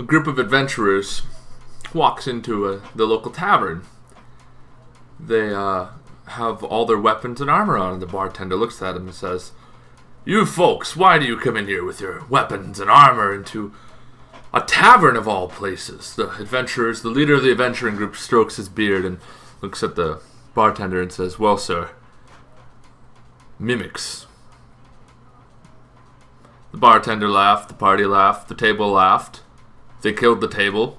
a group of adventurers walks into the local tavern. They have all their weapons and armor on, and the bartender looks at them and says, "You folks, why do you come in here with your weapons and armor into a tavern of all places?" The adventurers, the leader of the adventuring group, strokes his beard and looks at the bartender and says, "Well, sir, MIMICS." The bartender laughed, the party laughed, the table laughed. They killed the table.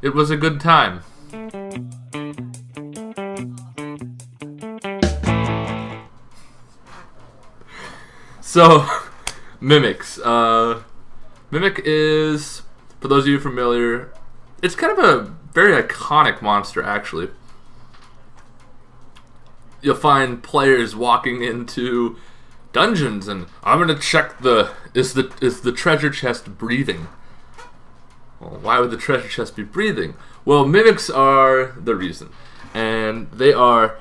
It was a good time. So, MIMICS. Mimic is, for those of you familiar, it's kind of a very iconic monster, actually. You'll find players walking into dungeons and, "I'm gonna check is the treasure chest breathing?" Well, why would the treasure chest be breathing? Well, mimics are the reason. And they are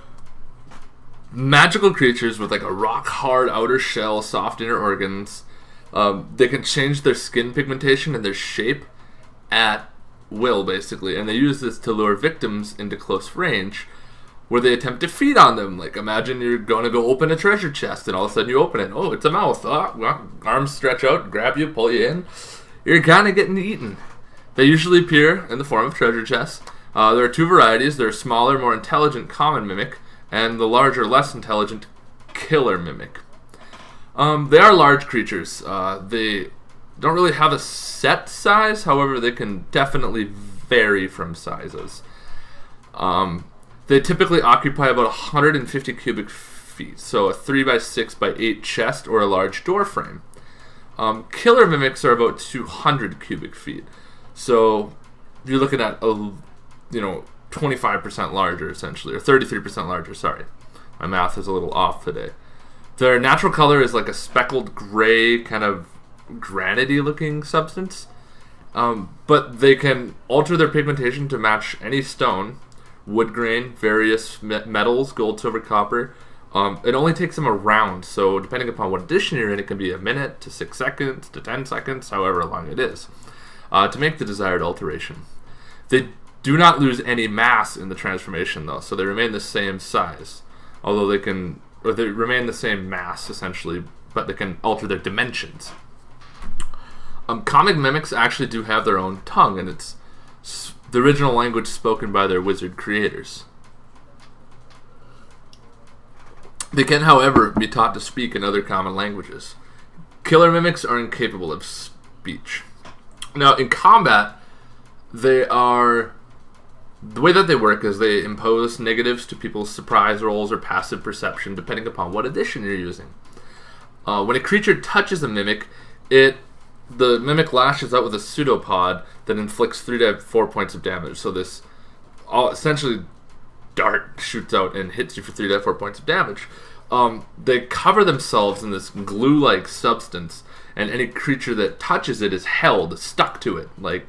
magical creatures with like a rock hard outer shell, soft inner organs. They can change their skin pigmentation and their shape at will, basically. And they use this to lure victims into close range, where they attempt to feed on them. Like, imagine you're going to go open a treasure chest, and all of a sudden you open it. Oh, it's a mouth. Well, arms stretch out, grab you, pull you in. You're kind of getting eaten. They usually appear in the form of treasure chests. There are two varieties. There are smaller, more intelligent common mimic, and the larger, less intelligent killer mimic. They are large creatures. They don't really have a set size. However, they can definitely vary from sizes. They typically occupy about 150 cubic feet, so a 3x6x8 chest or a large door frame. Killer mimics are about 200 cubic feet, so you're looking at 25% larger, essentially, or 33% larger. Sorry, my math is a little off today. Their natural color is like a speckled gray, kind of granity looking substance, but they can alter their pigmentation to match any stone, wood grain, various metals, gold, silver, copper. It only takes them a round, so depending upon what edition you're in, it can be a minute to 6 seconds to 10 seconds, however long it is, to make the desired alteration. They do not lose any mass in the transformation, though, so they remain the same size, although they remain the same mass, essentially, but they can alter their dimensions. Comic mimics actually do have their own tongue, and it's the original language spoken by their wizard creators. They can, however, be taught to speak in other common languages. Killer mimics are incapable of speech. Now, in combat, the way that they work is they impose negatives to people's surprise rolls or passive perception, depending upon what edition you're using. When a creature touches a mimic, the mimic lashes out with a pseudopod that inflicts 3 to 4 points of damage. So this essentially dart shoots out and hits you for 3 to 4 points of damage. They cover themselves in this glue-like substance, and any creature that touches it is held, stuck to it. Like,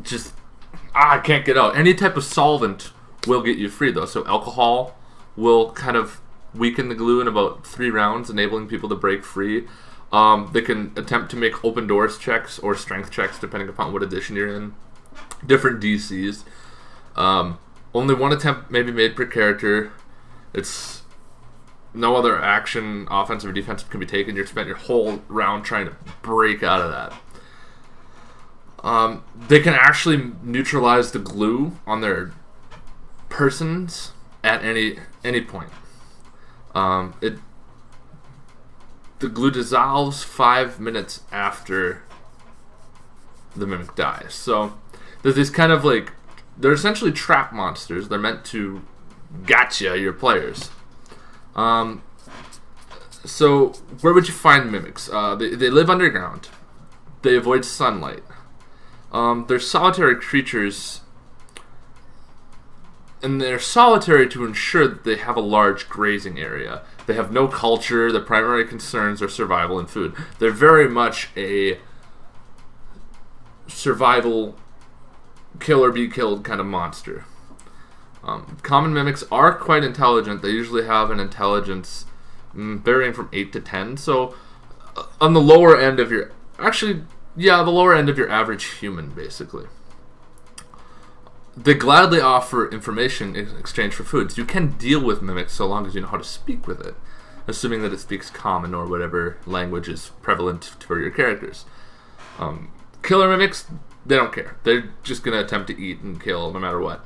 just, I can't get out. Any type of solvent will get you free, though. So alcohol will kind of weaken the glue in about 3 rounds, enabling people to break free. They can attempt to make open doors checks or strength checks, depending upon what edition you're in. Different DCs. Only one attempt may be made per character. It's no other action, offensive or defensive, can be taken. You've spent your whole round trying to break out of that. They can actually neutralize the glue on their persons at any point. The glue dissolves 5 minutes after the mimic dies. So there's these kind of like, they're essentially trap monsters. They're meant to gotcha your players. So where would you find mimics? They live underground. They avoid sunlight. They're solitary creatures, and they're solitary to ensure that they have a large grazing area. They have no culture. Their primary concerns are survival and food. They're very much a survival, kill or be killed kind of monster. Common mimics are quite intelligent. They usually have an intelligence varying from 8 to 10. So on the lower end of your... Actually, Yeah, the lower end of your average human, basically. They gladly offer information in exchange for food. So you can deal with mimics so long as you know how to speak with it, assuming that it speaks common or whatever language is prevalent for your characters. Killer mimics, they don't care. They're just going to attempt to eat and kill no matter what.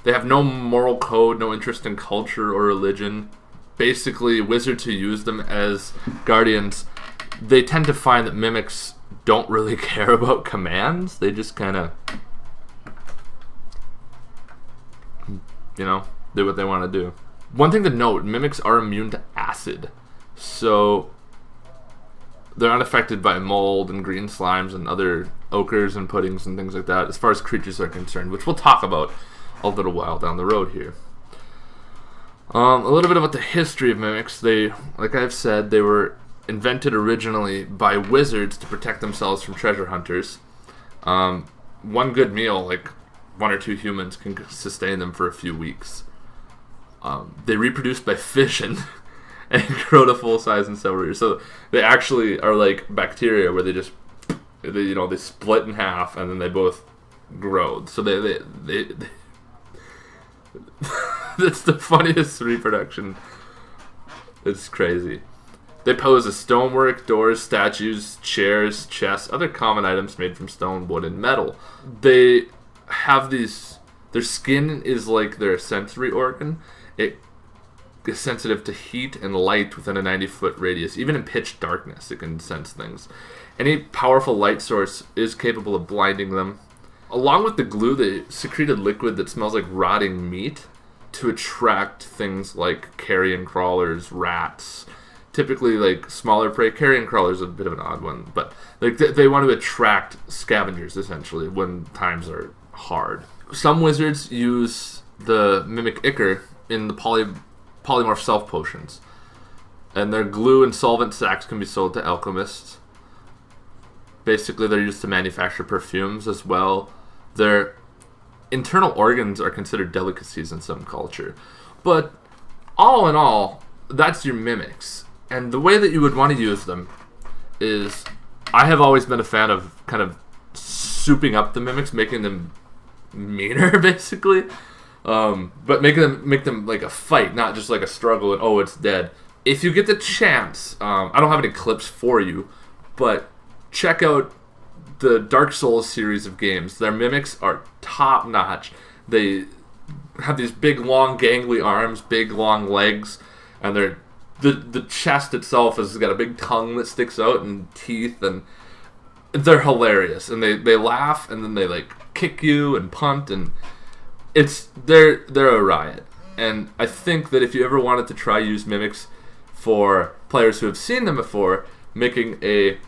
They have no moral code, no interest in culture or religion. Basically, wizards who use them as guardians, they tend to find that mimics don't really care about commands. They just kind of, do what they want to do. One thing to note, mimics are immune to acid. So they're unaffected by mold and green slimes and other ochres and puddings and things like that as far as creatures are concerned, which we'll talk about a little while down the road here. A little bit about the history of mimics. They, like I've said, they were invented originally by wizards to protect themselves from treasure hunters. One good meal, like 1 or 2 humans, can sustain them for a few weeks. They reproduce by fission and grow to full size in several years. So they actually are like bacteria, where they split in half and then they both grow. So they that's the funniest reproduction. It's crazy. They pose as stonework, doors, statues, chairs, chests, other common items made from stone, wood, and metal. They have these... Their skin is like their sensory organ. It is sensitive to heat and light within a 90-foot radius. Even in pitch darkness, it can sense things. Any powerful light source is capable of blinding them. Along with the glue, they secreted liquid that smells like rotting meat to attract things like carrion crawlers, rats. Typically, like, smaller prey. Carrion crawlers are a bit of an odd one, but like they want to attract scavengers, essentially, when times are hard. Some wizards use the mimic ichor in the polymorph self potions, and their glue and solvent sacks can be sold to alchemists. Basically, they're used to manufacture perfumes as well. Their internal organs are considered delicacies in some culture. But all in all, that's your mimics. And the way that you would want to use them is, I have always been a fan of kind of souping up the mimics, making them meaner, basically. But make them like a fight, not just like a struggle and, oh, it's dead. If you get the chance, I don't have any clips for you, but check out the Dark Souls series of games. Their mimics are top notch. They have these big, long, gangly arms, big, long legs, and the chest itself has got a big tongue that sticks out and teeth, and they're hilarious. And they laugh, and then they like kick you and punt, and they're a riot. And I think that if you ever wanted to try use mimics for players who have seen them before, making a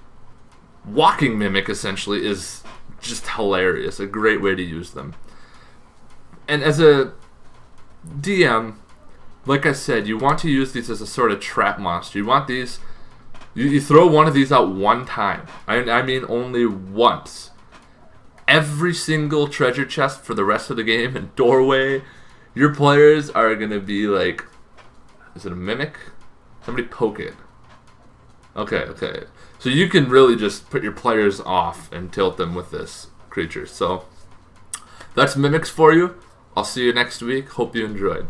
walking mimic essentially is just hilarious. A great way to use them. And as a DM, like I said, you want to use these as a sort of trap monster. You want these... You throw one of these out one time. I mean only once. Every single treasure chest for the rest of the game and doorway, your players are going to be like... Is it a mimic? Somebody poke it. Okay. So you can really just put your players off and tilt them with this creature. So that's mimics for you. I'll see you next week. Hope you enjoyed.